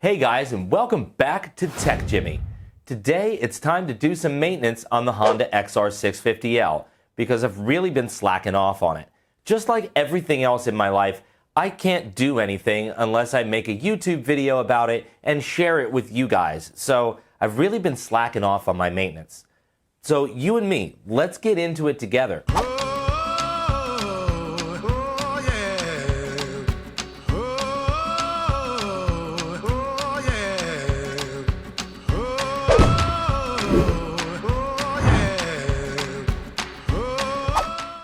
Hey guys, and welcome back to Tech Jimmy. Today it's time to do some maintenance on the Honda XR650L because I've really been slacking off on it. Just like everything else in my life, I can't do anything unless I make a YouTube video about it and share it with you guys. So I've really been slacking off on my maintenance. So you and me, let's get into it together.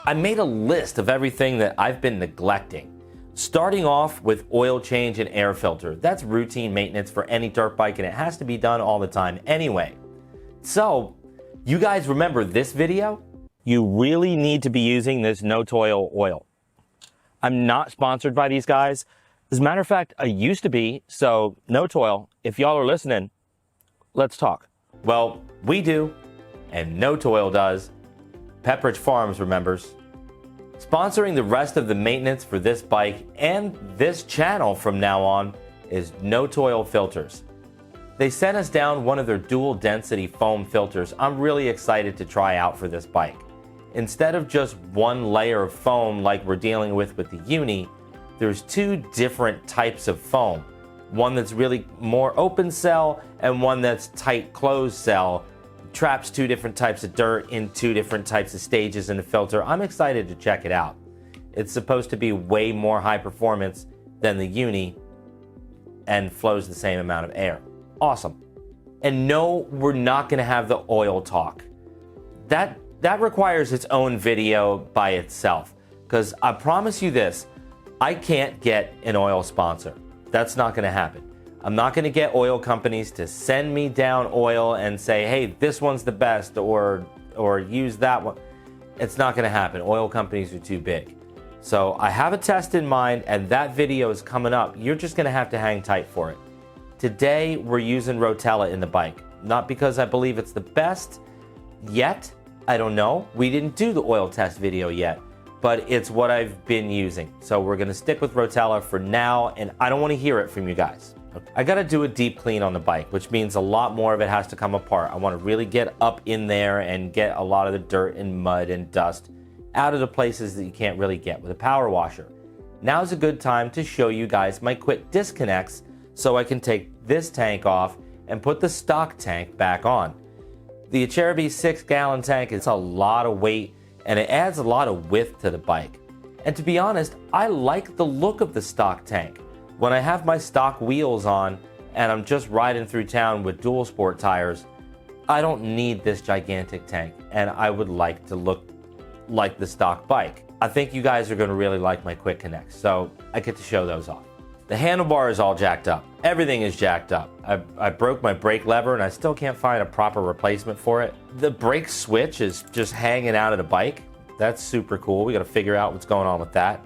I made a list of everything that I've been neglecting. Starting off with oil change and air filter. That's routine maintenance for any dirt bike and it has to be done all the time anyway. So, you guys remember this video? You really need to be using this no-toil oil. I'm not sponsored by these guys. As a matter of fact, I used to be, so no-toil, if y'all are listening, let's talk. Well, we do, and no-toil does. Pepperidge Farms remembers. Sponsoring the rest of the maintenance for this bike and this channel from now on is No Toil Filters. They sent us down one of their dual density foam filters I'm really excited to try out for this bike. Instead of just one layer of foam like we're dealing with the Uni, there's two different types of foam. One that's really more open cell and one that's tight closed cell. Traps two different types of dirt in two different types of stages in the filter. I'm excited to check it out. It's supposed to be way more high performance than the Uni and flows the same amount of air. Awesome. And no, we're not going to have the oil talk. That requires its own video by itself. Because I promise you this, I can't get an oil sponsor. That's not going to happen. I'm not going to get oil companies to send me down oil and say, hey, this one's the best, or use that one. It's not going to happen. Oil companies are too big. So I have a test in mind, and that video is coming up. You're just going to have to hang tight for it. Today, we're using Rotella in the bike. Not because I believe it's the best yet. I don't know. We didn't do the oil test video yet, but it's what I've been using. So we're going to stick with Rotella for now, and I don't want to hear it from you guys. I gotta do a deep clean on the bike, which means a lot more of it has to come apart. I want to really get up in there and get a lot of the dirt and mud and dust out of the places that you can't really get with a power washer. Now's a good time to show you guys my quick disconnects so I can take this tank off and put the stock tank back on. The Acerbi 6-gallon tank is a lot of weight and it adds a lot of width to the bike. And to be honest, I like the look of the stock tank. When I have my stock wheels on and I'm just riding through town with dual sport tires, I don't need this gigantic tank and I would like to look like the stock bike. I think you guys are going to really like my quick connects, so I get to show those off. The handlebar is all jacked up. Everything is jacked up. I broke my brake lever and I still can't find a proper replacement for it. The brake switch is just hanging out of the bike. That's super cool. We got to figure out what's going on with that.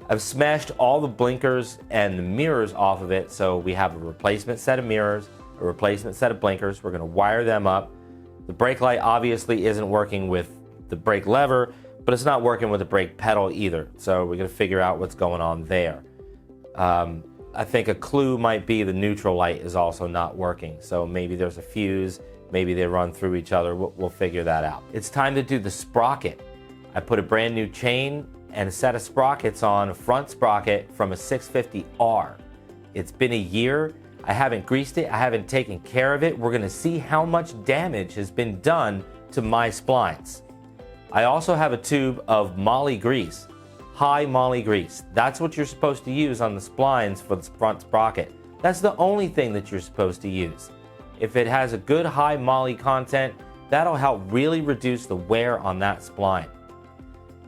I've smashed all the blinkers and the mirrors off of it, so we have a replacement set of mirrors, a replacement set of blinkers. We're going to wire them up. The brake light obviously isn't working with the brake lever, but it's not working with the brake pedal either, so we're going to figure out what's going on there. I think a clue might be the neutral light is also not working, so maybe there's a fuse, maybe they run through each other. We'll figure that out. It's time to do the sprocket. I put a brand new chain and a set of sprockets on a front sprocket from a 650R. It's been a year. I haven't greased it. I haven't taken care of it. We're gonna see how much damage has been done to my splines. I also have a tube of moly grease, high moly grease. That's what you're supposed to use on the splines for the front sprocket. That's the only thing that you're supposed to use. If it has a good high moly content, that'll help really reduce the wear on that spline.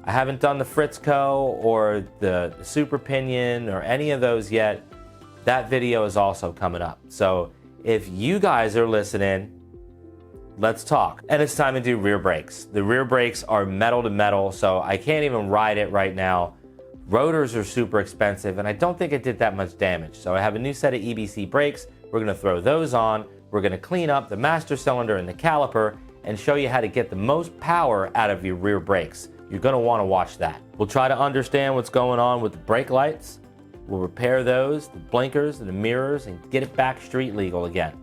I haven't done the Fritzco or the Super Pinion or any of those yet. That video is also coming up. So if you guys are listening, let's talk. And it's time to do rear brakes. The rear brakes are metal to metal, so I can't even ride it right now. Rotors are super expensive, and I don't think it did that much damage. So I have a new set of EBC brakes. We're gonna throw those on. We're gonna clean up the master cylinder and the caliper and show you how to get the most power out of your rear brakes. You're going to want to watch that. We'll try to understand what's going on with the brake lights, We'll repair those, the blinkers and the mirrors, and get it back street legal again.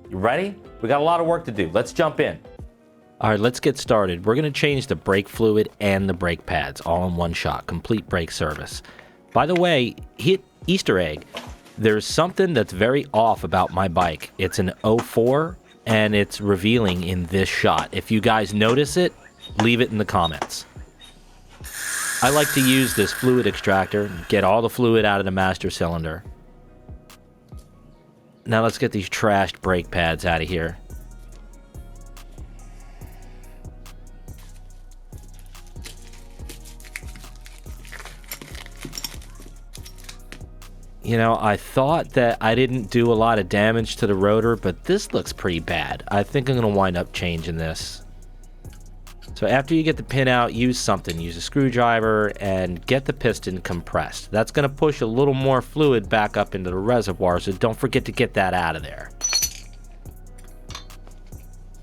You ready? We got a lot of work to do. Let's jump in. All right, let's get started. We're going to change the brake fluid and the brake pads all in one shot. Complete brake service. By the way, hit Easter egg. There's something that's very off about my bike. It's an 04 and it's revealing in this shot. If you guys notice it, leave it in the comments. I like to use this fluid extractor, get all the fluid out of the master cylinder. Now let's get these trashed brake pads out of here. You know, I thought that I didn't do a lot of damage to the rotor, but this looks pretty bad. I think I'm going to wind up changing this. So after you get the pin out, use something. Use a screwdriver and get the piston compressed. That's going to push a little more fluid back up into the reservoir, so don't forget to get that out of there.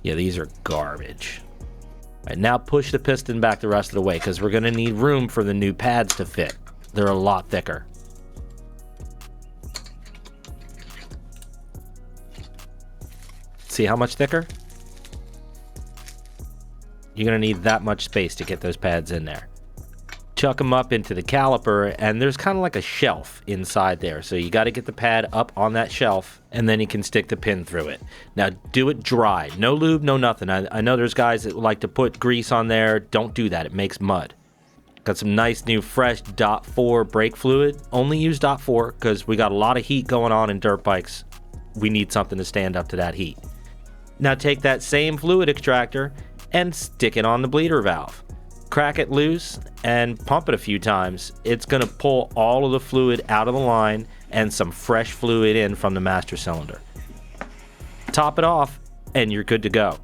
Yeah, these are garbage. All right, now push the piston back the rest of the way, because we're going to need room for the new pads to fit. They're a lot thicker. See how much thicker? You're going to need that much space to get those pads in there. Chuck them up into the caliper, and there's kind of like a shelf inside there. So you got to get the pad up on that shelf, and then you can stick the pin through it. Now, do it dry. No lube, no nothing. I know there's guys that like to put grease on there. Don't do that. It makes mud. Got some nice new fresh .4 brake fluid. Only use .4 because we got a lot of heat going on in dirt bikes. We need something to stand up to that heat. Now take that same fluid extractor and stick it on the bleeder valve. Crack it loose and pump it a few times. It's going to pull all of the fluid out of the line and some fresh fluid in from the master cylinder. Top it off and you're good to go.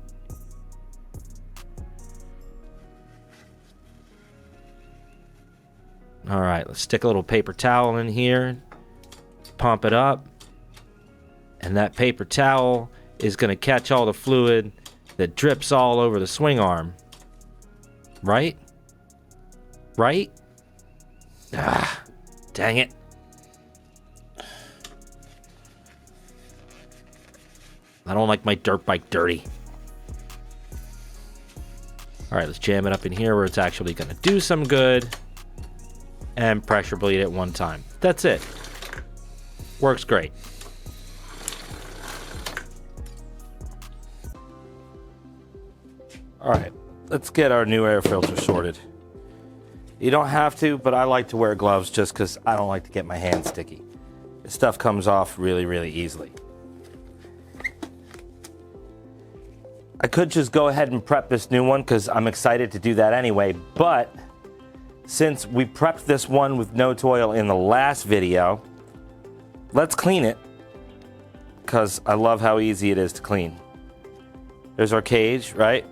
All right, let's stick a little paper towel in here, pump it up, and that paper towel is going to catch all the fluid that drips all over the swing arm. Right? Right? Ah, dang it. I don't like my dirt bike dirty. All right, let's jam it up in here where it's actually going to do some good. And pressure bleed it one time. That's it. Works great. All right, let's get our new air filter sorted. You don't have to, but I like to wear gloves just because I don't like to get my hands sticky. This stuff comes off really, really easily. I could just go ahead and prep this new one because I'm excited to do that anyway, but since we prepped this one with no oil in the last video, let's clean it because I love how easy it is to clean. There's our cage, right?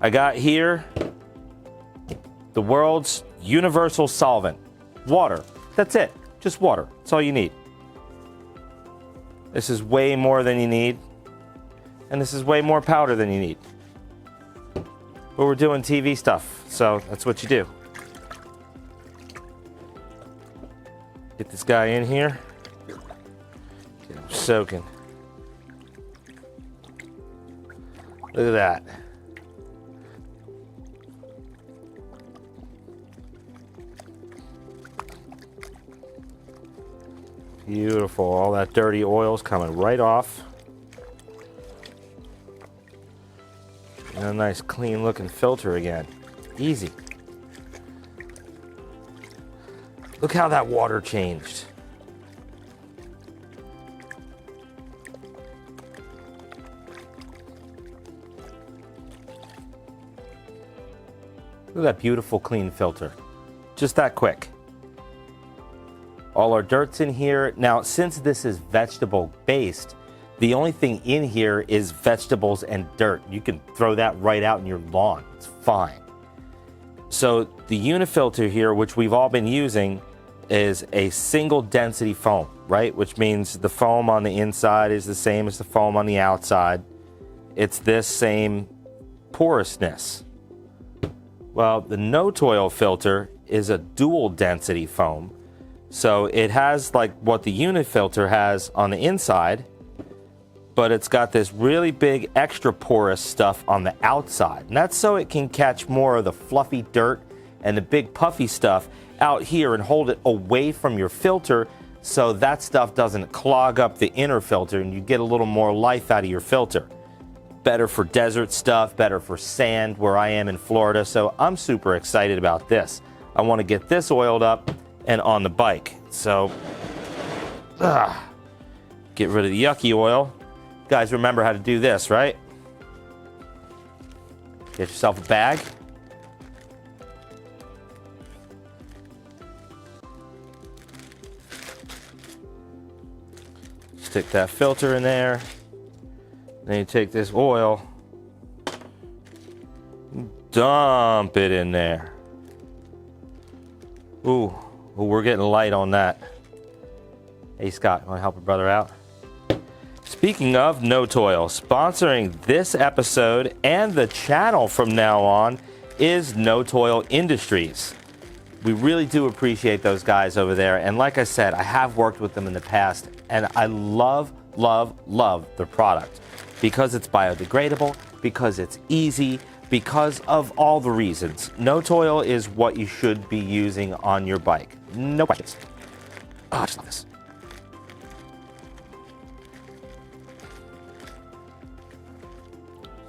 I got here the world's universal solvent, water. That's it, just water. That's all you need. This is way more than you need, and this is way more powder than you need. But we're doing TV stuff, so that's what you do. Get this guy in here, get him soaking. Look at that. Beautiful, all that dirty oil's coming right off. And a nice clean looking filter again. Easy. Look how that water changed. Look at that beautiful clean filter. Just that quick. All our dirt's in here. Now, since this is vegetable based, the only thing in here is vegetables and dirt. You can throw that right out in your lawn. It's fine. So the unifilter here, which we've all been using, is a single density foam, right? Which means the foam on the inside is the same as the foam on the outside. It's this same porousness. Well, the no-toil filter is a dual density foam, So it has like what the unit filter has on the inside, but it's got this really big extra porous stuff on the outside. And that's so it can catch more of the fluffy dirt and the big puffy stuff out here and hold it away from your filter, so that stuff doesn't clog up the inner filter and you get a little more life out of your filter. Better for desert stuff, better for sand where I am in Florida. So I'm super excited about this. I want to get this oiled up and on the bike. So get rid of the yucky oil. You guys remember how to do this, right? Get yourself a bag. Stick that filter in there. Then you take this oil, dump it in there. Ooh, we're getting light on that. Hey Scott, want to help a brother out? Speaking of No-Toil, sponsoring this episode and the channel from now on is No-Toil Industries. We really do appreciate those guys over there. And like I said, I have worked with them in the past, and I love, love, love their product. Because it's biodegradable, because it's easy, because of all the reasons. No-Toil is what you should be using on your bike. No questions. Oh, I just love this.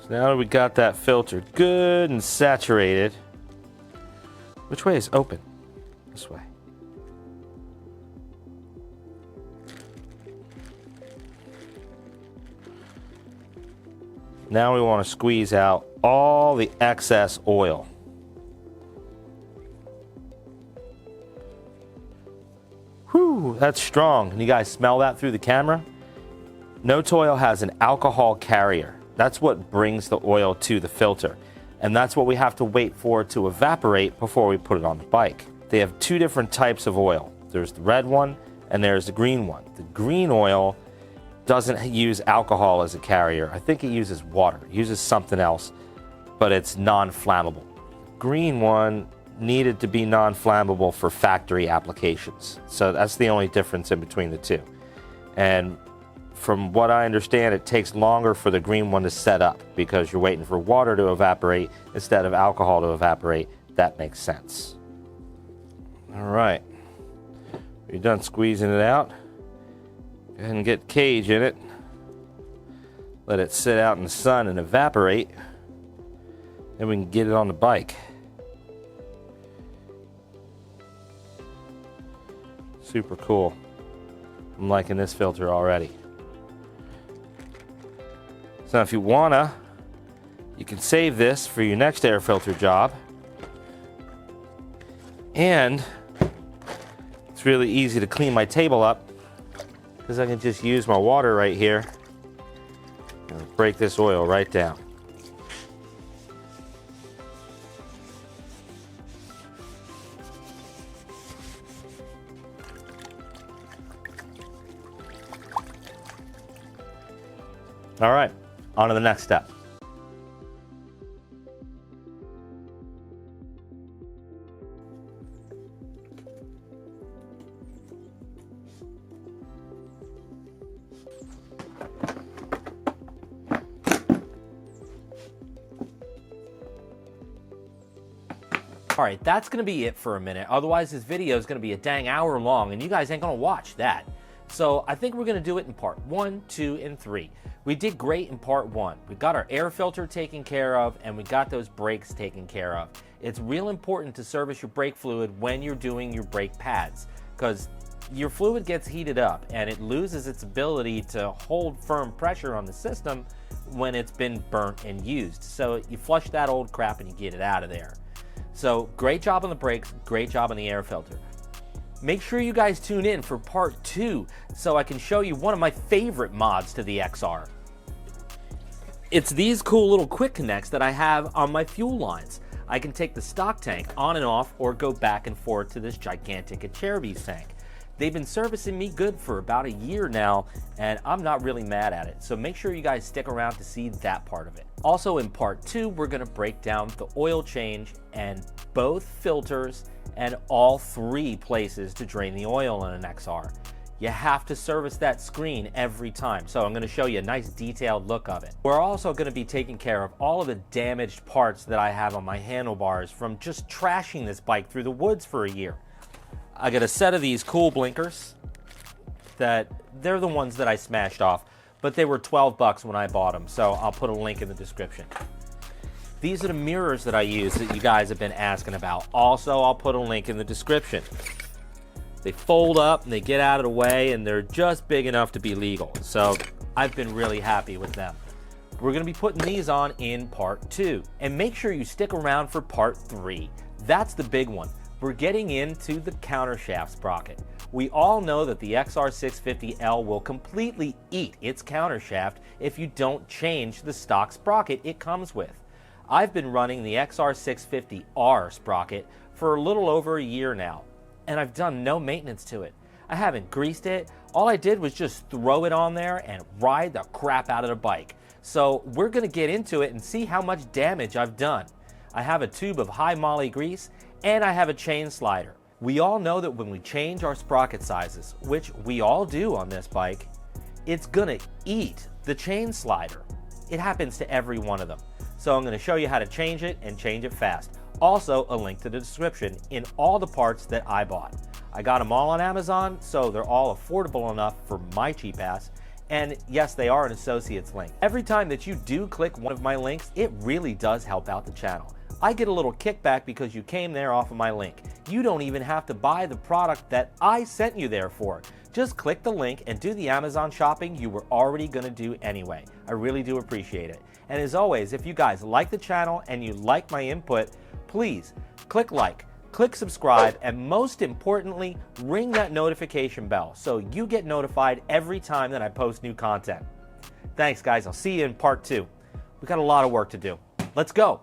So now that we got that filter good and saturated, which way is open? This way. Now we want to squeeze out all the excess oil. Whew, that's strong. Can you guys smell that through the camera? No-Toil has an alcohol carrier. That's what brings the oil to the filter. And that's what we have to wait for to evaporate before we put it on the bike. They have two different types of oil. There's the red one and there's the green one. The green oil doesn't use alcohol as a carrier. I think it uses water. It uses something else, but it's non-flammable. Green one needed to be non-flammable for factory applications. So that's the only difference in between the two. And from what I understand, it takes longer for the green one to set up because you're waiting for water to evaporate instead of alcohol to evaporate. That makes sense. All right. You're done squeezing it out. Go ahead and get the cage in it. Let it sit out in the sun and evaporate. Then we can get it on the bike. Super cool. I'm liking this filter already. So if you wanna, you can save this for your next air filter job. And it's really easy to clean my table up because I can just use my water right here and break this oil right down. All right, on to the next step. All right, that's gonna be it for a minute. Otherwise, this video is gonna be a dang hour long and you guys ain't gonna watch that. So I think we're gonna do it in part 1, 2, and 3. We did great in part 1. We got our air filter taken care of and we got those brakes taken care of. It's real important to service your brake fluid when you're doing your brake pads because your fluid gets heated up and it loses its ability to hold firm pressure on the system when it's been burnt and used. So you flush that old crap and you get it out of there. So great job on the brakes, great job on the air filter. Make sure you guys tune in for part 2 so I can show you one of my favorite mods to the XR. It's these cool little quick connects that I have on my fuel lines. I can take the stock tank on and off or go back and forth to this gigantic Cherokee tank. They've been servicing me good for about a year now, and I'm not really mad at it. So make sure you guys stick around to see that part of it. Also in part 2, we're gonna break down the oil change and both filters and all 3 places to drain the oil in an XR. You have to service that screen every time. So I'm gonna show you a nice detailed look of it. We're also gonna be taking care of all of the damaged parts that I have on my handlebars from just trashing this bike through the woods for a year. I got a set of these cool blinkers that they're the ones that I smashed off, but they were 12 bucks when I bought them, so I'll put a link in the description. These are the mirrors that I use that you guys have been asking about. Also, I'll put a link in the description. They fold up and they get out of the way, and they're just big enough to be legal, so I've been really happy with them. We're gonna be putting these on in part 2, and make sure you stick around for part 3. That's the big one. We're getting into the countershaft sprocket. We all know that the XR650L will completely eat its countershaft if you don't change the stock sprocket it comes with. I've been running the XR650R sprocket for a little over a year now, and I've done no maintenance to it. I haven't greased it. All I did was just throw it on there and ride the crap out of the bike. So we're gonna get into it and see how much damage I've done. I have a tube of high moly grease, and I have a chain slider. We all know that when we change our sprocket sizes, which we all do on this bike, it's gonna eat the chain slider. It happens to every one of them. So I'm gonna show you how to change it and change it fast. Also, a link to the description in all the parts that I bought. I got them all on Amazon, so they're all affordable enough for my cheap ass. And yes, they are an associate's link. Every time that you do click one of my links, it really does help out the channel. I get a little kickback because you came there off of my link. You don't even have to buy the product that I sent you there for. Just click the link and do the Amazon shopping you were already gonna do anyway. I really do appreciate it. And as always, if you guys like the channel and you like my input, please click like, click subscribe, and most importantly, ring that notification bell so you get notified every time that I post new content. Thanks guys, I'll see you in part 2. We've got a lot of work to do. Let's go.